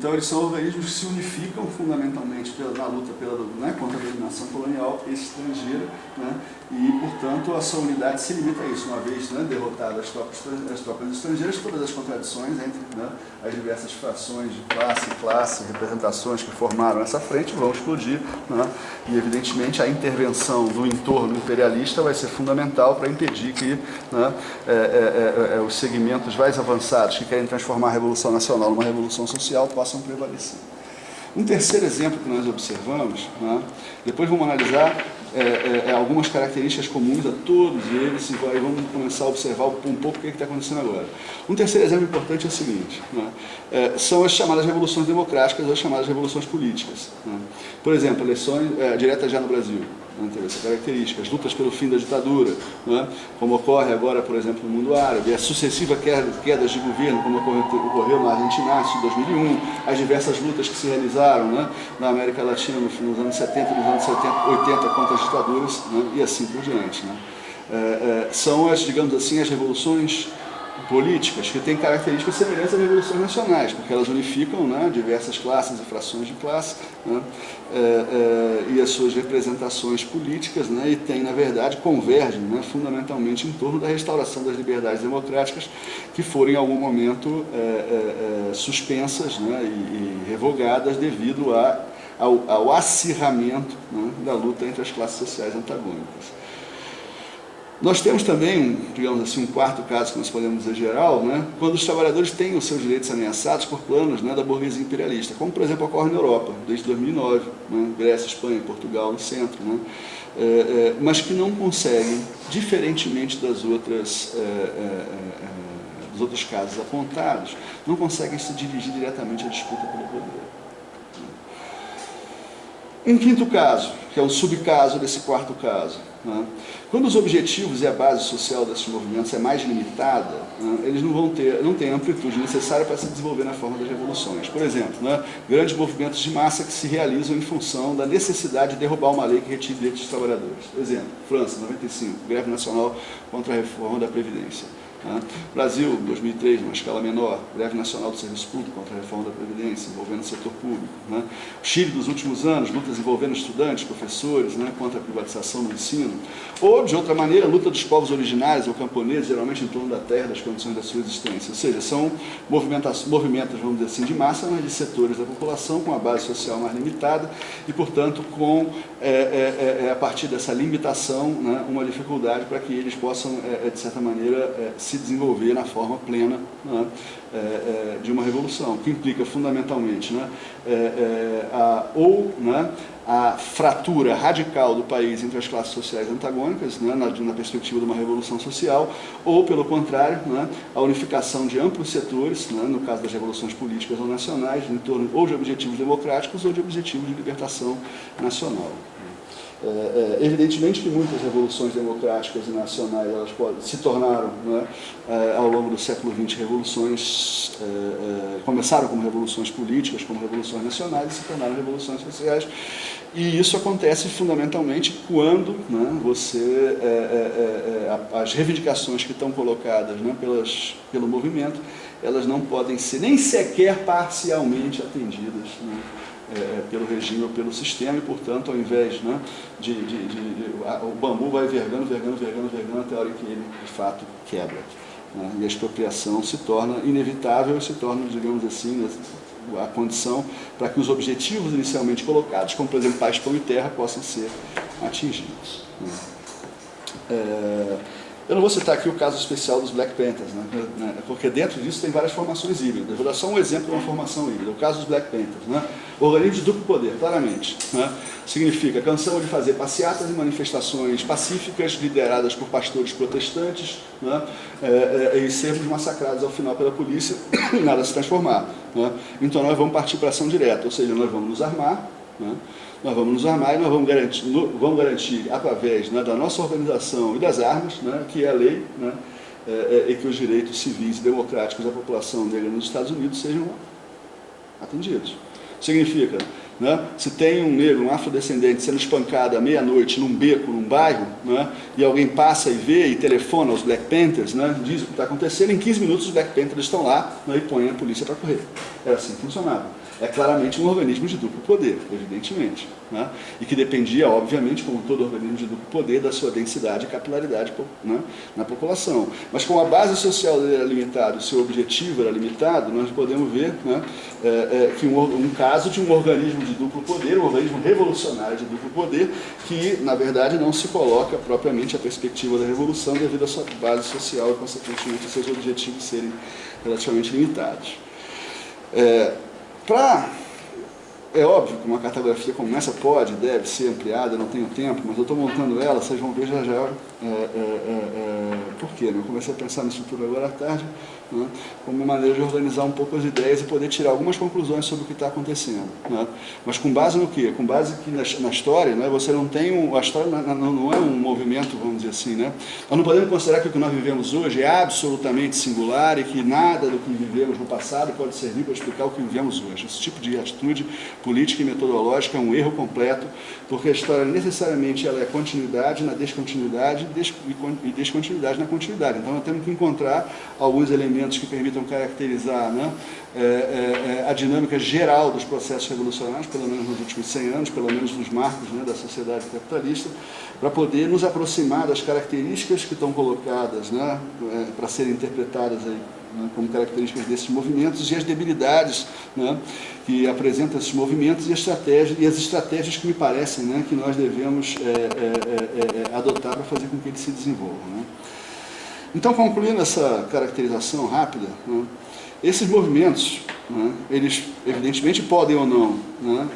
Então, eles são organismos que se unificam fundamentalmente na luta contra a dominação colonial estrangeira, né? E, portanto, a sua unidade se limita a isso. Uma vez derrotadas as tropas estrangeiras, todas as contradições entre as diversas frações de classe, representações que formaram essa frente vão explodir, né? E, evidentemente, a intervenção do entorno imperialista vai ser fundamental para impedir que os segmentos mais avançados que querem transformar a Revolução Nacional numa revolução social possam prevalecer. Um terceiro exemplo que nós observamos, né? Depois vamos analisar algumas características comuns a todos eles e vamos começar a observar um pouco o que está acontecendo agora. Um terceiro exemplo importante é o seguinte, né? São as chamadas revoluções democráticas ou as chamadas revoluções políticas, né? Por exemplo, eleições diretas já no Brasil, né? Teve essa característica, as lutas pelo fim da ditadura, né? Como ocorre agora, por exemplo, no mundo árabe, as sucessivas quedas de governo, como ocorreu na Argentina em 2001, as diversas lutas que se realizaram, né, na América Latina nos anos 70 e nos anos 80 contra as ditaduras, né, e assim por diante, né? São digamos assim, as revoluções políticas que têm características semelhantes às revoluções nacionais, porque elas unificam, né, diversas classes e frações de classe, né, e as suas representações políticas, né, e têm, na verdade, convergem, né, fundamentalmente em torno da restauração das liberdades democráticas que foram em algum momento suspensas, né, e revogadas devido ao acirramento, né, da luta entre as classes sociais antagônicas. Nós temos também, digamos assim, um quarto caso que nós podemos dizer geral, né, quando os trabalhadores têm os seus direitos ameaçados por planos, né, da burguesia imperialista, como, por exemplo, ocorre na Europa, desde 2009, né, Grécia, Espanha, Portugal, no centro, né, mas que não conseguem, diferentemente dos outros casos apontados, não conseguem se dirigir diretamente à disputa pelo poder. Um quinto caso, que é o subcaso desse quarto caso, né? Quando os objetivos e a base social desses movimentos é mais limitada, né, eles não têm a amplitude necessária para se desenvolver na forma das revoluções. Por exemplo, né, grandes movimentos de massa que se realizam em função da necessidade de derrubar uma lei que retire direitos dos trabalhadores. Por exemplo, França, 95, greve nacional contra a reforma da Previdência. Brasil, 2003, numa escala menor, greve nacional do serviço público contra a reforma da Previdência, envolvendo o setor público. Chile, dos últimos anos, lutas envolvendo estudantes, professores, contra a privatização do ensino. Ou, de outra maneira, luta dos povos originários ou camponeses, geralmente em torno da terra, das condições da sua existência. Ou seja, são movimentos, vamos dizer assim, de massa, mas de setores da população com a base social mais limitada e, portanto, com, a partir dessa limitação, uma dificuldade para que eles possam, de certa maneira, se desenvolver na forma plena, de uma revolução, que implica fundamentalmente a fratura radical do país entre as classes sociais antagônicas, na perspectiva de uma revolução social, ou, pelo contrário, a unificação de amplos setores, no caso das revoluções políticas ou nacionais, em torno ou de objetivos democráticos ou de objetivos de libertação nacional. Evidentemente que muitas revoluções democráticas e nacionais elas se tornaram, ao longo do século XX, revoluções, começaram como revoluções políticas, como revoluções nacionais e se tornaram revoluções sociais. E isso acontece fundamentalmente quando as reivindicações que estão colocadas pelo movimento, elas não podem ser nem sequer parcialmente atendidas, pelo regime ou pelo sistema, e, portanto, ao invés o bambu vai vergando até a hora em que ele, de fato, quebra. E a expropriação se torna inevitável, se torna, digamos assim, a condição para que os objetivos inicialmente colocados, como, por exemplo, paz, pão e terra, possam ser atingidos. Eu não vou citar aqui o caso especial dos Black Panthers, porque dentro disso tem várias formações híbridas. Eu vou dar só um exemplo de uma formação híbrida, o caso dos Black Panthers. Organismo de duplo poder, claramente. Significa cansamos de fazer passeatas e manifestações pacíficas lideradas por pastores protestantes, e sermos massacrados ao final pela polícia e nada se transformar. Então nós vamos partir para ação direta, ou seja, nós vamos nos armar, nós vamos nos armar e nós vamos garantir através da nossa organização e das armas, que é a lei, e que os direitos civis e democráticos da população negra nos Estados Unidos sejam atendidos. Significa, se tem um negro, um afrodescendente sendo espancado à meia-noite num beco, num bairro, e alguém passa e vê e telefona aos Black Panthers, diz o que está acontecendo, em 15 minutos os Black Panthers estão lá, e põem a polícia para correr. era assim que funcionava. É claramente um organismo de duplo poder, evidentemente, né? E que dependia, obviamente, como todo organismo de duplo poder, da sua densidade e capilaridade, né, na população. Mas como a base social dele era limitada, o seu objetivo era limitado, nós podemos ver, né, que um caso de um organismo de duplo poder, um organismo revolucionário de duplo poder, que, na verdade, não se coloca propriamente a perspectiva da revolução devido à sua base social e, consequentemente, seus objetivos serem relativamente limitados. É óbvio que uma cartografia como essa pode, deve ser ampliada, eu não tenho tempo, mas eu estou montando ela, vocês vão ver já por quê, né? Eu comecei a pensar na estrutura agora à tarde, né, como uma maneira de organizar um pouco as ideias e poder tirar algumas conclusões sobre o que está acontecendo. Né? Mas com base no quê? Com base que na história, né, você não tem a história não é um movimento, vamos dizer assim, né? Nós não podemos considerar que o que nós vivemos hoje é absolutamente singular e que nada do que vivemos no passado pode servir para explicar o que vivemos hoje. Esse tipo de atitude política e metodológica é um erro completo, porque a história necessariamente ela é continuidade na descontinuidade e descontinuidade na continuidade. Então nós temos que encontrar alguns elementos que permitam caracterizar, né, a dinâmica geral dos processos revolucionários, pelo menos nos últimos 100 anos, pelo menos nos marcos, né, da sociedade capitalista, para poder nos aproximar das características que estão colocadas, né, para serem interpretadas aí, né, como características desses movimentos e as debilidades, né, que apresentam esses movimentos e as estratégias que me parecem, né, que nós devemos adotar para fazer com que eles se desenvolvam. Né. Então, concluindo essa caracterização rápida, né, esses movimentos, né, eles evidentemente podem ou não, né,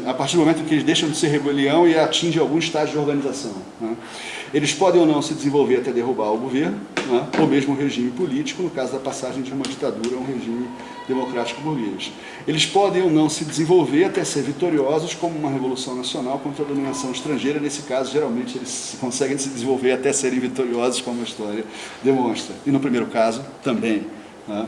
a partir do momento em que eles deixam de ser rebelião e atingem algum estágio de organização, né, eles podem ou não se desenvolver até derrubar o governo, né, ou mesmo o regime político, no caso da passagem de uma ditadura a um regime democrático burguês. Eles podem ou não se desenvolver até ser vitoriosos como uma revolução nacional contra a dominação estrangeira. Nesse caso, geralmente, eles conseguem se desenvolver até serem vitoriosos, como a história demonstra. E no primeiro caso, também. Né?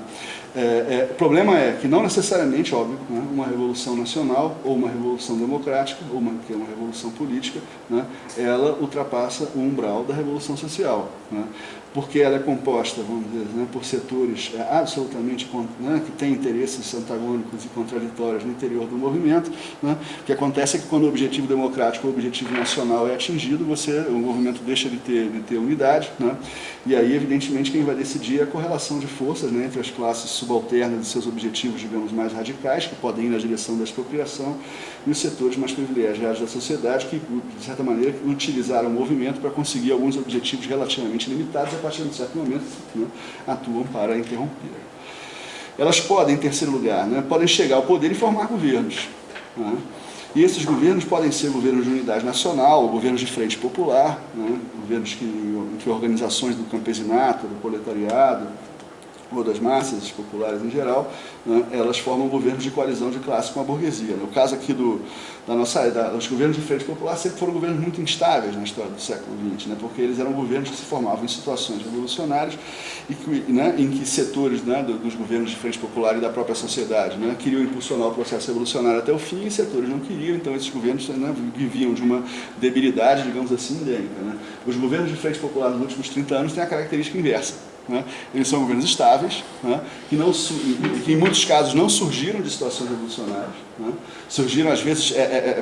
O problema é que não necessariamente, óbvio, né, uma revolução nacional ou uma revolução democrática, ou que é uma revolução política, né, ela ultrapassa o umbral da revolução social. Né, porque ela é composta, vamos dizer, né, por setores absolutamente, né, que têm interesses antagônicos e contraditórios no interior do movimento. Né, o que acontece é que quando o objetivo democrático ou o objetivo nacional é atingido, o movimento deixa de ter unidade, né, e aí, evidentemente, quem vai decidir é a correlação de forças, né, entre as classes subalternas e seus objetivos, digamos, mais radicais, que podem ir na direção da expropriação, e os setores mais privilegiados da sociedade, que, de certa maneira, utilizaram o movimento para conseguir alguns objetivos relativamente limitados, e a partir de um certo momento, né, atuam para interromper. Elas podem, em terceiro lugar, né, podem chegar ao poder e formar governos. Né, e esses governos podem ser governos de unidade nacional, governos de frente popular, né, governos que organizações do campesinato, do proletariado, ou das massas populares em geral, né, elas formam governos de coalizão de classe com a burguesia. No caso aqui os governos de frente popular sempre foram governos muito instáveis na história do século XX, né, porque eles eram governos que se formavam em situações revolucionárias e né, em que setores, né, dos governos de frente popular e da própria sociedade, né, queriam impulsionar o processo revolucionário até o fim, e setores não queriam, então esses governos, né, viviam de uma debilidade, digamos assim, endêmica. Né. Os governos de frente popular nos últimos 30 anos têm a característica inversa. Né? Eles são governos estáveis, né? que em muitos casos não surgiram de situações revolucionárias, né? Surgiram às vezes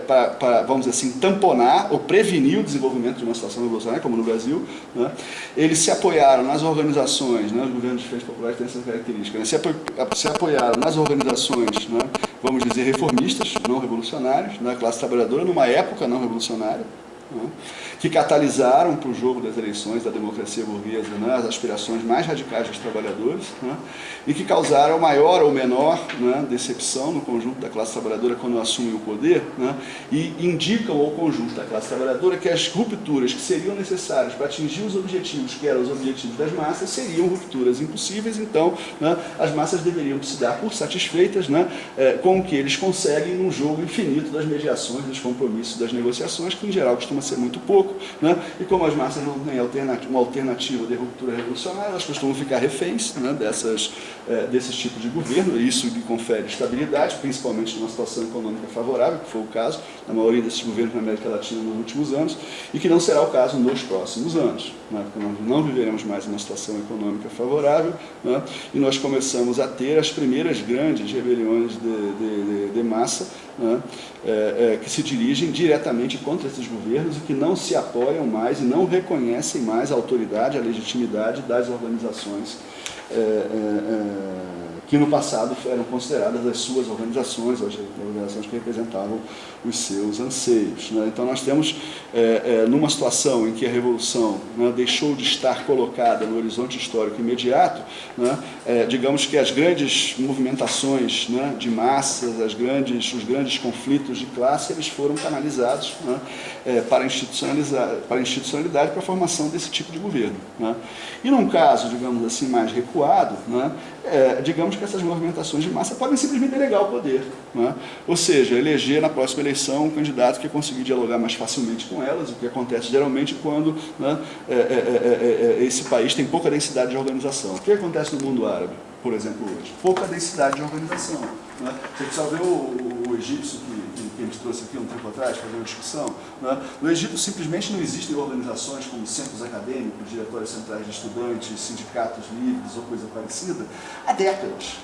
para, vamos dizer assim, tamponar ou prevenir o desenvolvimento de uma situação revolucionária, como no Brasil. Né? Eles se apoiaram nas organizações, né? Os governos de frente populares têm essa característica, né? Se apoiaram nas organizações, né? Vamos dizer, reformistas, não revolucionários, na classe trabalhadora, numa época não revolucionária, né, que catalisaram para o jogo das eleições da democracia burguesa, né, as aspirações mais radicais dos trabalhadores, né, e que causaram maior ou menor, né, decepção no conjunto da classe trabalhadora quando assumem o poder, né, e indicam ao conjunto da classe trabalhadora que as rupturas que seriam necessárias para atingir os objetivos que eram os objetivos das massas seriam rupturas impossíveis. Então, né, as massas deveriam se dar por satisfeitas, né, com o que eles conseguem num jogo infinito das mediações, dos compromissos, das negociações, que em geral costuma ser muito pouco, né? E como as massas não têm uma alternativa de ruptura revolucionária, elas costumam ficar reféns, né, desses tipos de governo, e isso lhe confere estabilidade, principalmente numa situação econômica favorável, que foi o caso da maioria desses governos na América Latina nos últimos anos, e que não será o caso nos próximos anos, né? Porque nós não viveremos mais uma situação econômica favorável, né? E nós começamos a ter as primeiras grandes rebeliões de massa, né? Que se dirigem diretamente contra esses governos e que não se apoiam mais e não reconhecem mais a autoridade, a legitimidade das organizações que no passado eram consideradas as suas organizações, as organizações que representavam os seus anseios, né? Então nós temos, numa situação em que a Revolução, né, deixou de estar colocada no horizonte histórico imediato, né, digamos que as grandes movimentações, né, de massas, os grandes conflitos de classe, eles foram canalizados, né, para a institucionalidade, para a formação desse tipo de governo, né? E num caso, digamos assim, mais recuado, né, digamos que essas movimentações de massa podem simplesmente delegar o poder, né? Ou seja, eleger na próxima eleição um candidato que conseguir dialogar mais facilmente com elas, o que acontece geralmente quando, né, esse país tem pouca densidade de organização. O que acontece no mundo árabe, por exemplo, hoje? Pouca densidade de organização, né? Você precisa ver o egípcio que a gente trouxe aqui um tempo atrás, fazer uma discussão, né? No Egito simplesmente não existem organizações como centros acadêmicos, diretórios centrais de estudantes, sindicatos livres ou coisa parecida há décadas.